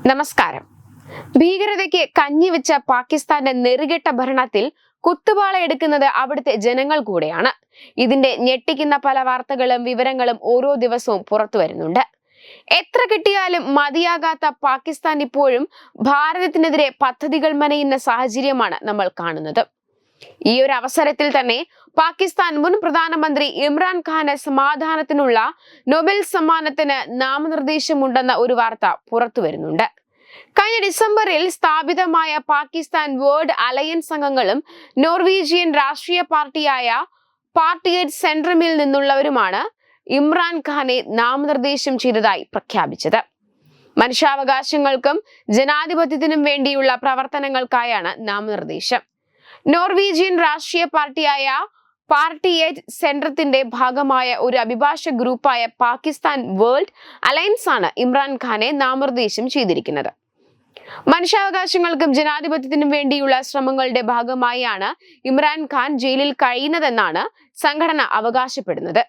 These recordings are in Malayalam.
നമസ്കാരം. ഭീകരതയ്ക്ക് കഞ്ഞിവെച്ച പാകിസ്ഥാന്റെ നെറുകെട്ട ഭരണത്തിൽ കുത്തുപാള എടുക്കുന്നത് അവിടുത്തെ ജനങ്ങൾ കൂടെയാണ്. ഇതിന്റെ ഞെട്ടിക്കുന്ന പല വാർത്തകളും വിവരങ്ങളും ഓരോ ദിവസവും പുറത്തു വരുന്നുണ്ട്. എത്ര കിട്ടിയാലും മതിയാകാത്ത പാകിസ്ഥാൻ ഇപ്പോഴും ഭാരതത്തിനെതിരെ പദ്ധതികൾ മെനയുന്ന സാഹചര്യമാണ് നമ്മൾ കാണുന്നത്. ഈ ഒരു അവസരത്തിൽ തന്നെ പാകിസ്ഥാൻ മുൻ പ്രധാനമന്ത്രി ഇമ്രാൻ ഖാന് സമാധാനത്തിനുള്ള നൊബേൽ സമ്മാനത്തിന് നാമനിർദ്ദേശമുണ്ടെന്ന ഒരു വാർത്ത പുറത്തു വരുന്നുണ്ട്. കഴിഞ്ഞ ഡിസംബറിൽ സ്ഥാപിതമായ പാകിസ്ഥാൻ വേൾഡ് അലയൻസ് അംഗങ്ങളും നോർവീജിയൻ രാഷ്ട്രീയ പാർട്ടിയായ പാർട്ടിയേറ്റ് സെൻട്രമിൽ നിന്നുള്ളവരുമാണ് ഇമ്രാൻ ഖാനെ നാമനിർദ്ദേശം ചെയ്തതായി പ്രഖ്യാപിച്ചത്. മനുഷ്യാവകാശങ്ങൾക്കും ജനാധിപത്യത്തിനും വേണ്ടിയുള്ള പ്രവർത്തനങ്ങൾക്കായാണ് നാമനിർദ്ദേശം. നോർവീജിയൻ രാഷ്ട്രീയ പാർട്ടിയായ പാർട്ടിയേറ്റ് സെൻട്രത്തിന്റെ ഭാഗമായ ഒരു അഭിഭാഷക ഗ്രൂപ്പായ പാകിസ്ഥാൻ വേൾഡ് അലയൻസ് ആണ് ഇമ്രാൻ ഖാനെ നാമനിർദ്ദേശം ചെയ്തിരിക്കുന്നത്. മനുഷ്യാവകാശങ്ങൾക്കും ജനാധിപത്യത്തിനും വേണ്ടിയുള്ള ശ്രമങ്ങളുടെ ഭാഗമായാണ് ഇമ്രാൻ ഖാൻ ജയിലിൽ കഴിയുന്നതെന്നാണ് സംഘടന അവകാശപ്പെടുന്നത്.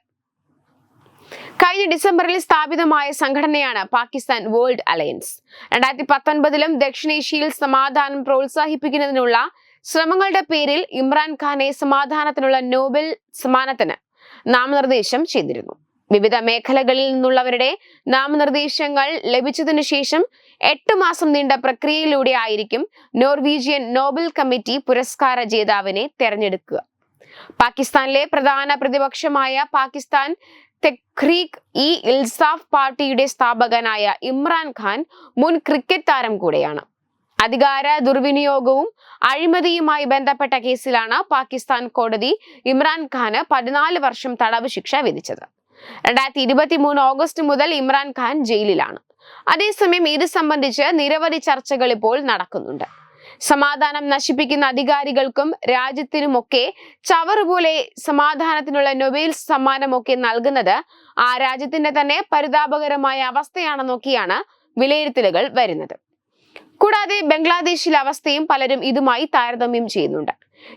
കഴിഞ്ഞ ഡിസംബറിൽ സ്ഥാപിതമായ സംഘടനയാണ് പാകിസ്ഥാൻ വേൾഡ് അലയൻസ്. 2019 ദക്ഷിണേഷ്യയിൽ സമാധാനം പ്രോത്സാഹിപ്പിക്കുന്നതിനുള്ള ശ്രമങ്ങളുടെ പേരിൽ ഇമ്രാൻ ഖാനെ സമാധാനത്തിനുള്ള നോബൽ സമ്മാനത്തിന് നാമനിർദ്ദേശം ചെയ്തിരുന്നു. വിവിധ മേഖലകളിൽ നിന്നുള്ളവരുടെ നാമനിർദ്ദേശങ്ങൾ ലഭിച്ചതിനു ശേഷം 8 മാസം നീണ്ട പ്രക്രിയയിലൂടെ ആയിരിക്കും നോർവീജിയൻ നോബൽ കമ്മിറ്റി പുരസ്കാര ജേതാവിനെ തെരഞ്ഞെടുക്കുക. പാകിസ്ഥാനിലെ പ്രധാന പ്രതിപക്ഷമായ പാകിസ്ഥാൻ തെഹ്രീക്ക് ഇ ഇൻസാഫ് പാർട്ടിയുടെ സ്ഥാപകനായ ഇമ്രാൻ ഖാൻ മുൻ ക്രിക്കറ്റ് താരം കൂടെയാണ്. അധികാര ദുർവിനിയോഗവും അഴിമതിയുമായി ബന്ധപ്പെട്ട കേസിലാണ് പാകിസ്ഥാൻ കോടതി ഇമ്രാൻ ഖാന് 14 വർഷം തടവ് ശിക്ഷ വിധിച്ചത്. 2023 ഓഗസ്റ്റ് മുതൽ ഇമ്രാൻ ഖാൻ ജയിലിലാണ്. അതേസമയം ഇത് സംബന്ധിച്ച് നിരവധി ചർച്ചകൾ ഇപ്പോൾ നടക്കുന്നുണ്ട്. സമാധാനം നശിപ്പിക്കുന്ന അധികാരികൾക്കും രാജ്യത്തിനുമൊക്കെ ചവറുപോലെ സമാധാനത്തിനുള്ള നൊബേൽ സമ്മാനമൊക്കെ നൽകുന്നത് ആ രാജ്യത്തിന്റെ തന്നെ പരിതാപകരമായ അവസ്ഥയാണെന്നൊക്കെയാണ് വിലയിരുത്തലുകൾ വരുന്നത്. കൂടാതെ ബംഗ്ലാദേശിലെ അവസ്ഥയും പലരും ഇതുമായി താരതമ്യം ചെയ്യുന്നുണ്ട്.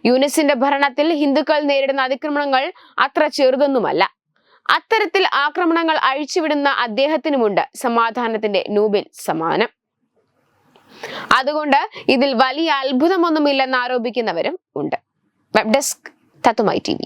യൂനിസിന്റെ ഭരണത്തിൽ ഹിന്ദുക്കൾ നേരിടുന്ന അതിക്രമണങ്ങൾ അത്ര ചെറുതൊന്നുമല്ല. അത്തരത്തിൽ ആക്രമണങ്ങൾ അഴിച്ചുവിടുന്ന അദ്ദേഹത്തിനുമുണ്ട് സമാധാനത്തിന്റെ നോബൽ സമ്മാനം. അതുകൊണ്ട് ഇതിൽ വലിയ അത്ഭുതമൊന്നുമില്ലെന്ന് ആരോപിക്കുന്നവരും ഉണ്ട്. വെബ് ഡെസ്ക് തത്തുമൈ TV.